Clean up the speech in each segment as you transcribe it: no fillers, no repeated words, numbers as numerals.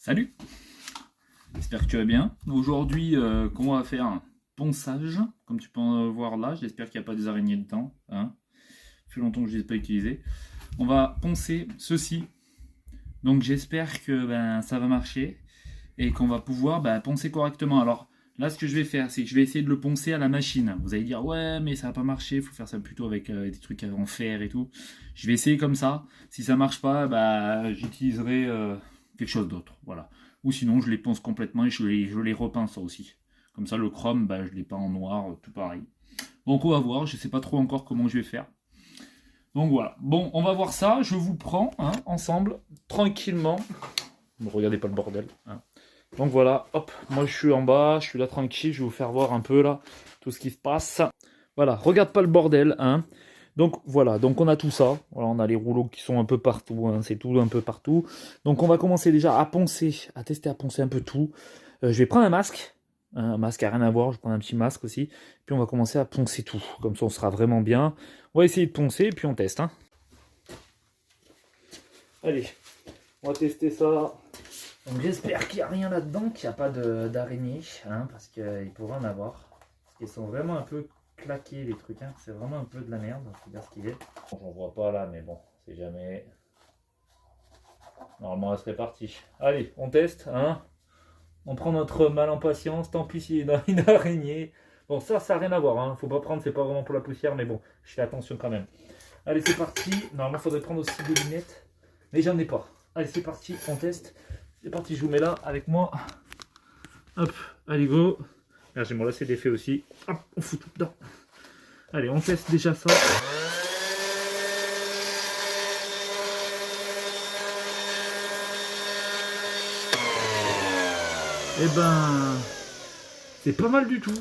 Salut, j'espère que tu vas bien. Aujourd'hui, qu'on va faire un ponçage, comme tu peux en voir là. J'espère qu'il n'y a pas des araignées dedans. Hein. Ça fait longtemps que je ne les ai pas utilisées. On va poncer ceci. Donc j'espère que ça va marcher et qu'on va pouvoir poncer correctement. Alors là, ce que je vais faire, c'est que je vais essayer de le poncer à la machine. Vous allez dire, ouais, mais ça va pas marcher, il faut faire ça plutôt avec des trucs en fer et tout. Je vais essayer comme ça. Si ça marche pas, j'utiliserai quelque chose d'autre. Voilà. Ou sinon, je les ponce complètement et je les repince aussi. Comme ça, le chrome, je les peins en noir, tout pareil. Donc on va voir, je sais pas trop encore comment je vais faire. Donc voilà, bon, on va voir ça, je vous prends ensemble, tranquillement. Ne regardez pas le bordel. Hein. Donc voilà, hop, moi je suis en bas, je suis là tranquille, je vais vous faire voir un peu là, tout ce qui se passe. Voilà, regarde pas le bordel. Hein. Donc voilà, donc on a tout ça. Voilà, on a les rouleaux qui sont un peu partout, hein, c'est tout un peu partout. Donc on va commencer déjà à poncer, à tester à poncer un peu tout. Je vais prendre un masque qui n'a rien à voir, je prends un petit masque aussi. Puis on va commencer à poncer tout, comme ça on sera vraiment bien. On va essayer de poncer et puis on teste. Hein. Allez, on va tester ça. Donc j'espère qu'il n'y a rien là-dedans, qu'il n'y a pas d'araignée, parce qu'il pourrait en avoir. Parce qu'ils sont vraiment un peu claqués les trucs, c'est vraiment un peu de la merde, faut dire ce qu'il est. Bon, j'en vois pas là, mais bon, c'est jamais. Normalement elle serait partie. Allez, on teste, On prend notre mal en patience, tant pis s'il y a une araignée. Bon, ça n'a rien à voir, faut pas prendre, c'est pas vraiment pour la poussière, mais bon, je fais attention quand même. Allez, c'est parti. Normalement, il faudrait prendre aussi des lunettes, mais j'en ai pas. Allez, c'est parti, on teste. C'est parti, je vous mets là avec moi. Hop, allez, go. Là, j'ai mon lacet d'effet aussi. Hop, on fout tout dedans. Allez, on teste déjà ça. Eh ben, c'est pas mal du tout.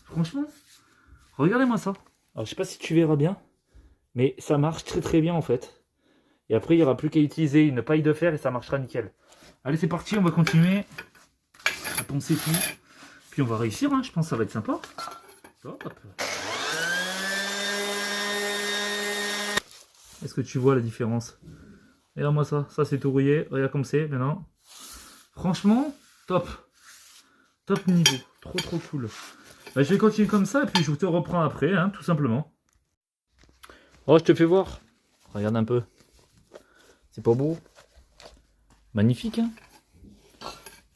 Franchement, regardez-moi ça. Alors, je sais pas si tu verras bien, mais ça marche très très bien en fait. Et après, il n'y aura plus qu'à utiliser une paille de fer et ça marchera nickel. Allez, c'est parti, on va continuer à poncer tout. Puis on va réussir, je pense que ça va être sympa. Hop. Est-ce que tu vois la différence? Regarde-moi ça, ça c'est tout rouillé. Regarde comme c'est maintenant. Franchement, top. Top niveau, trop cool. Je vais continuer comme ça et puis je te reprends après, tout simplement. Oh, je te fais voir. Regarde un peu. C'est pas beau? Magnifique,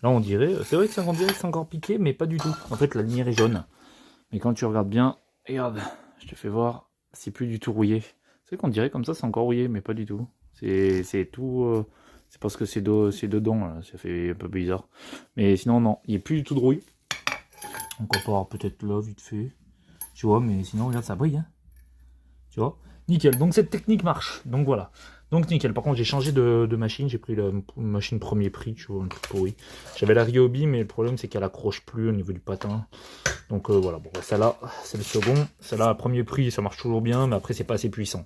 Là, on dirait, c'est vrai que ça dirait que c'est encore piqué, mais pas du tout. En fait, la lumière est jaune. Mais quand tu regardes bien, regarde, je te fais voir, c'est plus du tout rouillé. C'est vrai qu'on dirait comme ça, c'est encore rouillé, mais pas du tout. C'est tout, c'est parce que c'est dedans, là. Ça fait un peu bizarre. Mais sinon, non, il n'y a plus du tout de rouille. Donc, on va voir peut-être là, vite fait. Tu vois, mais sinon, regarde, ça brille, Tu vois, nickel. Donc, cette technique marche. Donc, voilà. Donc nickel, par contre j'ai changé de machine, j'ai pris la machine premier prix, tu vois, un truc pourri. J'avais la Ryobi, mais le problème c'est qu'elle accroche plus au niveau du patin. Donc voilà, bon, celle-là c'est le second. Celle-là à premier prix ça marche toujours bien, mais après c'est pas assez puissant.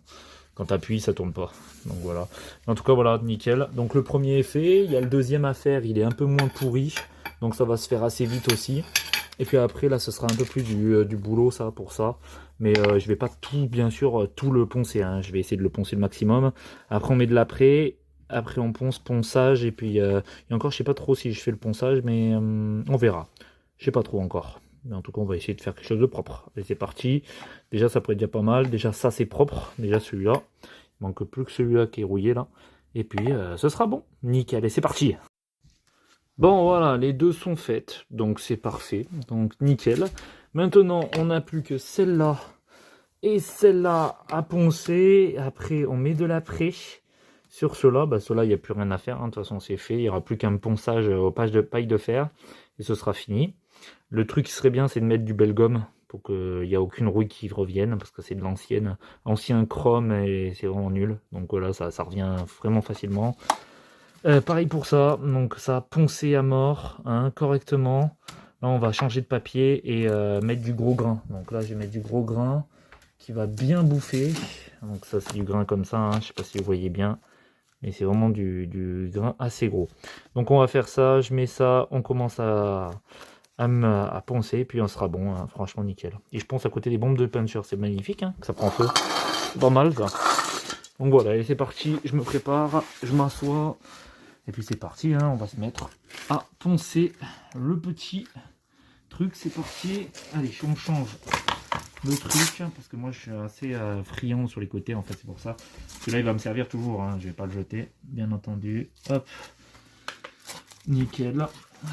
Quand tu appuies ça tourne pas. Donc voilà. En tout cas voilà, nickel. Donc le premier est fait, il y a le deuxième à faire, il est un peu moins pourri. Donc ça va se faire assez vite aussi. Et puis après là ce sera un peu plus du boulot ça pour ça. Mais je vais pas tout, bien sûr, tout le poncer. Je vais essayer de le poncer le maximum. Après, on met de l'après. Après, on ponçage. Et puis, et encore, je sais pas trop si je fais le ponçage, mais on verra. Je sais pas trop encore. Mais en tout cas, on va essayer de faire quelque chose de propre. Allez, c'est parti. Déjà, ça pourrait être déjà pas mal. Déjà, ça, c'est propre. Déjà, celui-là. Il manque plus que celui-là qui est rouillé, là. Et puis, ce sera bon. Nickel. Et c'est parti. Bon, voilà, les deux sont faites. Donc, c'est parfait. Donc, nickel. Maintenant, on n'a plus que celle-là et celle-là à poncer. Après, on met de l'après sur cela. Cela, il n'y a plus rien à faire. De toute façon, c'est fait. Il n'y aura plus qu'un ponçage aux pages de paille de fer. Et ce sera fini. Le truc qui serait bien, c'est de mettre du belgum pour qu'il n'y ait aucune rouille qui revienne. Parce que c'est de ancien chrome et c'est vraiment nul. Donc voilà, ça revient vraiment facilement. Pareil pour ça. Donc ça, poncer à mort correctement. Là, on va changer de papier et mettre du gros grain. Donc là, je vais mettre du gros grain qui va bien bouffer. Donc ça, c'est du grain comme ça. Je ne sais pas si vous voyez bien. Mais c'est vraiment du grain assez gros. Donc on va faire ça. Je mets ça. On commence à poncer. Puis on sera bon. Franchement, nickel. Et je ponce à côté des bombes de peinture. C'est magnifique. Que ça prend feu. C'est pas mal, ça. Donc voilà. Et c'est parti. Je me prépare. Je m'assois. Et puis c'est parti, hein, on va se mettre à poncer le petit truc. C'est parti. Allez, on change le truc, parce que moi je suis assez friand sur les côtés en fait, c'est pour ça. Parce que là il va me servir toujours, hein, je vais pas le jeter, bien entendu. Hop, nickel.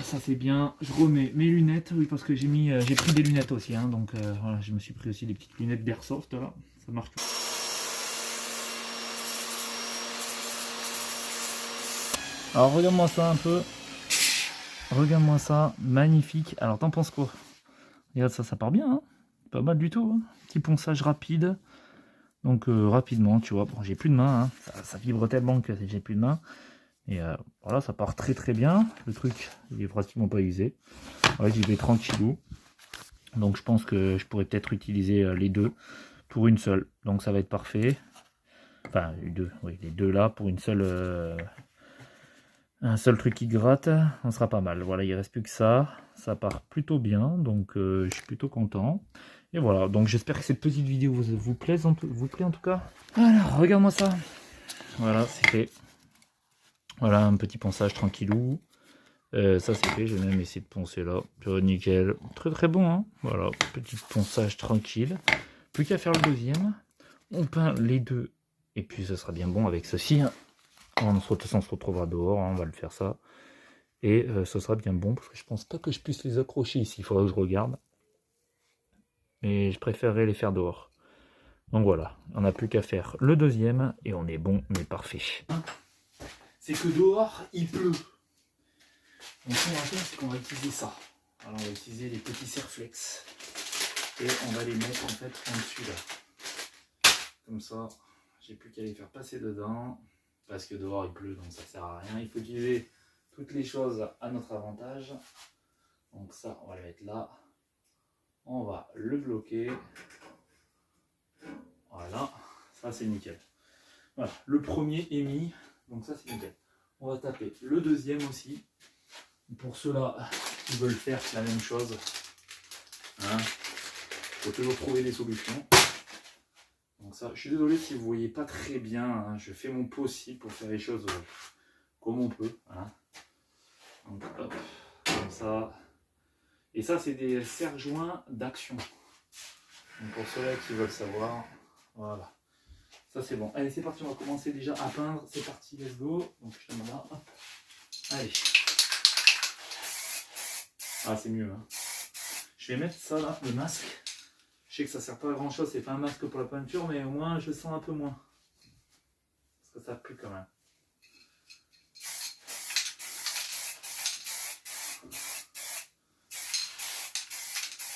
Ça c'est bien. Je remets mes lunettes, oui, parce que j'ai pris des lunettes aussi, hein, donc voilà, je me suis pris aussi des petites lunettes d'Airsoft là, ça marche. Alors regarde-moi ça un peu. Regarde-moi ça, magnifique. Alors t'en penses quoi? Regarde ça, ça part bien, hein, pas mal du tout. Hein. Petit ponçage rapide. Donc rapidement, tu vois. Bon, j'ai plus de main, hein. Ça vibre tellement que j'ai plus de main. Et voilà, ça part très très bien. Le truc, il est pratiquement pas usé. Ouais, j'y vais tranquillou. Donc je pense que je pourrais peut-être utiliser les deux pour une seule. Donc ça va être parfait. Enfin, les deux, oui, les deux là pour une seule. Un seul truc qui gratte, on sera pas mal. Voilà, il reste plus que ça. Ça part plutôt bien, donc je suis plutôt content. Et voilà, donc j'espère que cette petite vidéo vous plaît en tout cas. Alors, regarde-moi ça. Voilà, c'est fait. Voilà, un petit ponçage tranquillou. Ça c'est fait, je vais même essayer de poncer là. Nickel. Très très bon, hein. Voilà, petit ponçage tranquille. Plus qu'à faire le deuxième. On peint les deux. Et puis ça sera bien bon avec ceci. Hein. De toute façon, on se retrouvera dehors, hein, on va le faire ça. Et ce sera bien bon, parce que je pense pas que je puisse les accrocher ici, il faudra que je regarde. Mais je préférerais les faire dehors. Donc voilà, on n'a plus qu'à faire le deuxième, et on est bon, on est parfait. C'est que dehors, il pleut. Donc ce qu'on va faire, c'est qu'on va utiliser ça. Alors on va utiliser les petits serflex. Et on va les mettre en fait en dessus là. Comme ça, j'ai plus qu'à les faire passer dedans. Parce que dehors il pleut, donc ça sert à rien. Il faut utiliser toutes les choses à notre avantage. Donc ça, on va le mettre là. On va le bloquer. Voilà, ça c'est nickel. Voilà, le premier est mis, donc ça c'est nickel. On va taper le deuxième aussi. Pour ceux-là qui veulent faire la même chose, hein, faut toujours trouver des solutions. Donc ça, je suis désolé si vous voyez pas très bien, hein, je fais mon possible pour faire les choses comme on peut. Hein. Donc hop, comme ça. Et ça, c'est des serre-joints d'action. Donc pour ceux-là qui veulent savoir, voilà. Ça c'est bon. Allez, c'est parti, on va commencer déjà à peindre. C'est parti, let's go. Donc je te demande là. Hop. Allez. Ah, c'est mieux. Hein. Je vais mettre ça là, le masque. Je sais que ça sert pas à grand chose, c'est pas un masque pour la peinture, mais au moins je sens un peu moins. Parce que ça pue quand même.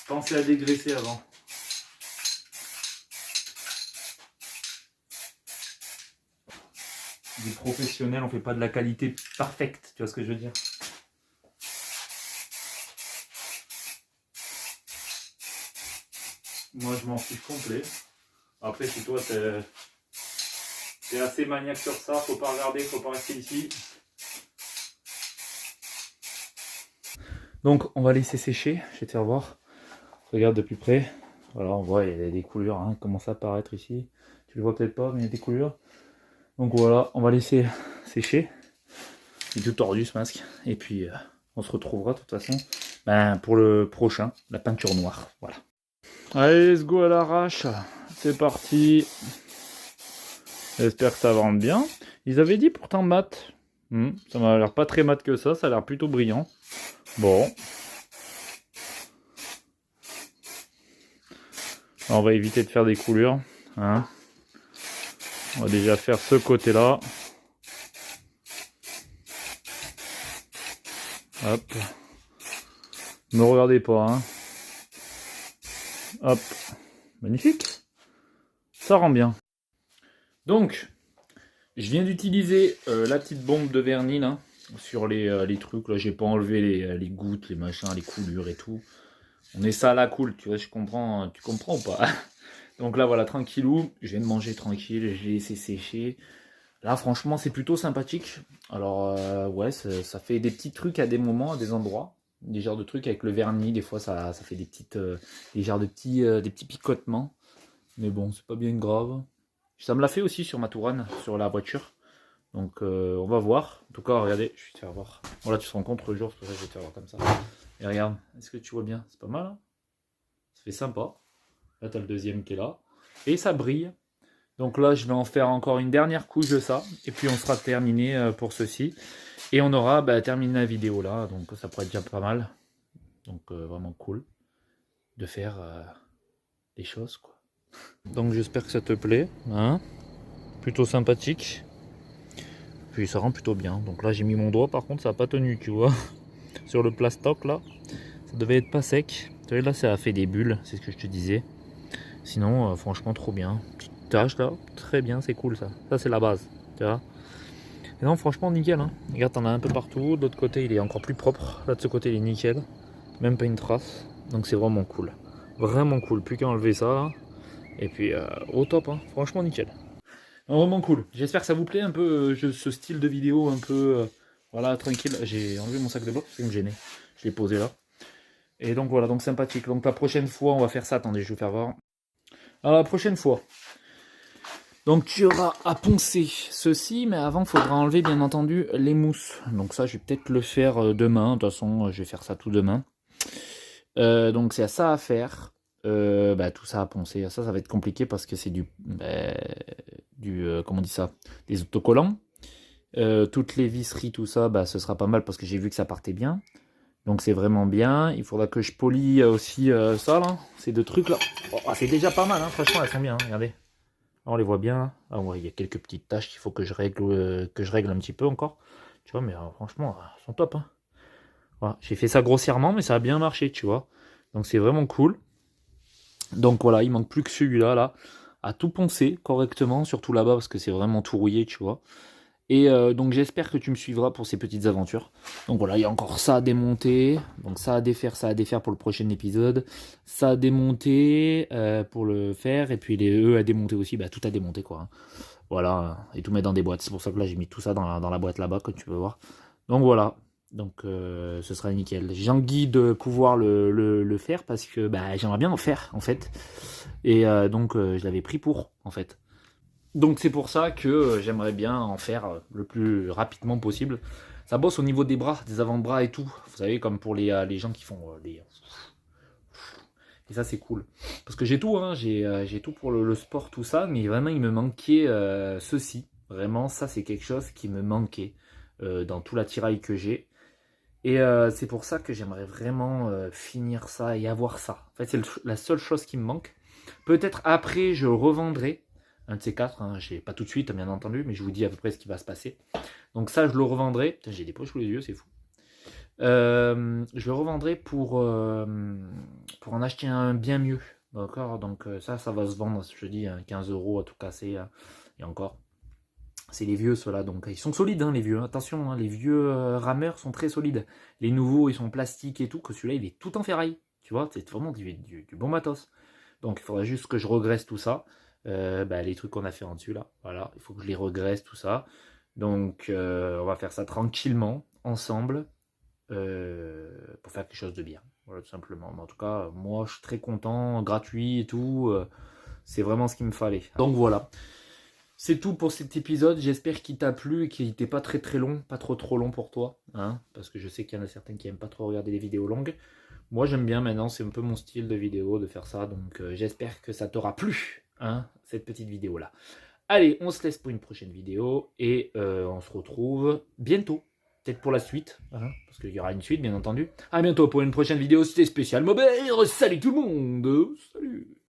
Pensez à dégraisser avant. Des professionnels, on fait pas de la qualité parfaite, tu vois ce que je veux dire? Moi je m'en fiche complet. Après si toi t'es assez maniaque sur ça, faut pas regarder, faut pas rester ici. Donc on va laisser sécher, je vais te faire voir. Regarde de plus près. Voilà, on voit il y a des coulures, hein, commence à apparaître ici. Tu le vois peut-être pas, mais il y a des coulures. Donc voilà, on va laisser sécher. Il est tout tordu ce masque. Et puis on se retrouvera de toute façon pour le prochain, la peinture noire. Voilà. Allez, let's go à l'arrache. C'est parti. J'espère que ça va rendre bien. Ils avaient dit pourtant mat. Ça m'a l'air pas très mat que ça a l'air plutôt brillant. Bon. On va éviter de faire des coulures. Hein. On va déjà faire ce côté-là. Hop. Ne me regardez pas. Hein. Hop. Magnifique. Ça rend bien. Donc, je viens d'utiliser la petite bombe de vernis là, sur les trucs. Là, j'ai pas enlevé les gouttes, les machins, les coulures et tout. On est ça à la cool, tu vois, tu comprends ou pas? Donc là, voilà, tranquillou. Je viens de manger tranquille, je l'ai laissé sécher. Là, franchement, c'est plutôt sympathique. Alors, ouais, ça fait des petits trucs à des moments, à des endroits. Des genres de trucs avec le vernis, des fois, ça fait des petites, des petits picotements. Mais bon, c'est pas bien grave. Ça me l'a fait aussi sur ma Tourane, sur la voiture. Donc on va voir. En tout cas, regardez, je vais te faire voir. Voilà, tu te rends compte le jour, c'est pour ça que je vais te faire voir comme ça. Et regarde, est-ce que tu vois bien? C'est pas mal, hein? Ça fait sympa. Là, tu as le deuxième qui est là. Et ça brille. Donc là, je vais en faire encore une dernière couche de ça. Et puis on sera terminé pour ceci. Et on aura terminé la vidéo là. Donc ça pourrait être déjà pas mal. Donc vraiment cool de faire des choses, quoi. Donc j'espère que ça te plaît, hein, plutôt sympathique. Puis ça rend plutôt bien. Donc là j'ai mis mon doigt, par contre ça n'a pas tenu, tu vois. Sur le plastoc là, ça devait être pas sec. Tu vois, là ça a fait des bulles, c'est ce que je te disais. Sinon franchement trop bien. Petite tache là, très bien, c'est cool ça. Ça c'est la base, tu vois. Et non franchement nickel, hein. Regarde, t'en as un peu partout. De l'autre côté il est encore plus propre. Là de ce côté il est nickel. Même pas une trace. Donc c'est vraiment cool. Vraiment cool. Plus qu'à enlever ça là. Et puis au top, hein. Franchement nickel. Vraiment cool. J'espère que ça vous plaît un peu ce style de vidéo un peu voilà, tranquille. J'ai enlevé mon sac de boxe parce qu'il me gênait. Je l'ai posé là. Et donc voilà, donc sympathique. Donc la prochaine fois, on va faire ça. Attendez, je vais vous faire voir. Alors la prochaine fois. Donc tu auras à poncer ceci, mais avant il faudra enlever bien entendu les mousses. Donc ça, je vais peut-être le faire demain. De toute façon, je vais faire ça tout demain. Donc c'est ça à faire. Tout ça à poncer. Ça va être compliqué parce que c'est comment on dit ça, des autocollants. Toutes les visseries, tout ça, ce sera pas mal parce que j'ai vu que ça partait bien. Donc c'est vraiment bien. Il faudra que je polie aussi ça là, ces deux trucs là. Oh, c'est déjà pas mal, hein. Franchement elles sont bien, hein. Regardez. Là, on les voit bien. Ah ouais, il y a quelques petites taches qu'il faut que je règle un petit peu encore. Tu vois, mais franchement, elles sont top, hein. Voilà. J'ai fait ça grossièrement, mais ça a bien marché, tu vois. Donc c'est vraiment cool. Donc voilà, il manque plus que celui-là, là, à tout poncer correctement, surtout là-bas, parce que c'est vraiment tout rouillé, tu vois. Et donc j'espère que tu me suivras pour ces petites aventures. Donc voilà, il y a encore ça à démonter, donc ça à défaire pour le prochain épisode. Ça à démonter pour le faire, et puis les à démonter aussi, tout à démonter, quoi, hein. Voilà, et tout mettre dans des boîtes. C'est pour ça que là, j'ai mis tout ça dans la boîte là-bas, comme tu peux voir. Donc voilà. Donc ce sera nickel. J'ai envie de pouvoir le faire parce que j'aimerais bien en faire en fait. Et donc je l'avais pris pour en fait. Donc c'est pour ça que j'aimerais bien en faire le plus rapidement possible. Ça bosse au niveau des bras, des avant-bras et tout. Vous savez, comme pour les gens qui font les... Et ça c'est cool. Parce que j'ai tout, hein. J'ai tout pour le sport, tout ça. Mais vraiment il me manquait ceci. Vraiment ça c'est quelque chose qui me manquait dans tout l'attirail que j'ai. Et c'est pour ça que j'aimerais vraiment finir ça et avoir ça. En fait, c'est la seule chose qui me manque. Peut-être après, je revendrai un de ces quatre. Hein. Je n'ai pas tout de suite, bien entendu, mais je vous dis à peu près ce qui va se passer. Donc ça, je le revendrai. Putain, j'ai des poches sous les yeux, c'est fou. Je le revendrai pour en acheter un bien mieux. D'accord. Donc ça va se vendre, je dis, 15 € à tout casser. Et encore. C'est les vieux, ceux-là, donc ils sont solides, hein, les vieux. Attention, hein, les vieux rameurs sont très solides. Les nouveaux, ils sont plastiques et tout, que celui-là, il est tout en ferraille. Tu vois, c'est vraiment du bon matos. Donc, il faudra juste que je regraisse tout ça. Les trucs qu'on a fait en dessus, là. Voilà, il faut que je les regraisse, tout ça. Donc, on va faire ça tranquillement, ensemble, pour faire quelque chose de bien. Voilà, tout simplement. Mais en tout cas, moi, je suis très content, gratuit et tout. C'est vraiment ce qu'il me fallait. Donc, voilà. C'est tout pour cet épisode, j'espère qu'il t'a plu et qu'il n'était pas très très long, pas trop long pour toi, hein, parce que je sais qu'il y en a certains qui n'aiment pas trop regarder des vidéos longues. Moi j'aime bien maintenant, c'est un peu mon style de vidéo de faire ça, donc j'espère que ça t'aura plu, hein, cette petite vidéo là. Allez, on se laisse pour une prochaine vidéo et on se retrouve bientôt, peut-être pour la suite, hein, parce qu'il y aura une suite bien entendu. À bientôt pour une prochaine vidéo, c'était spécial Mobile, salut tout le monde, salut.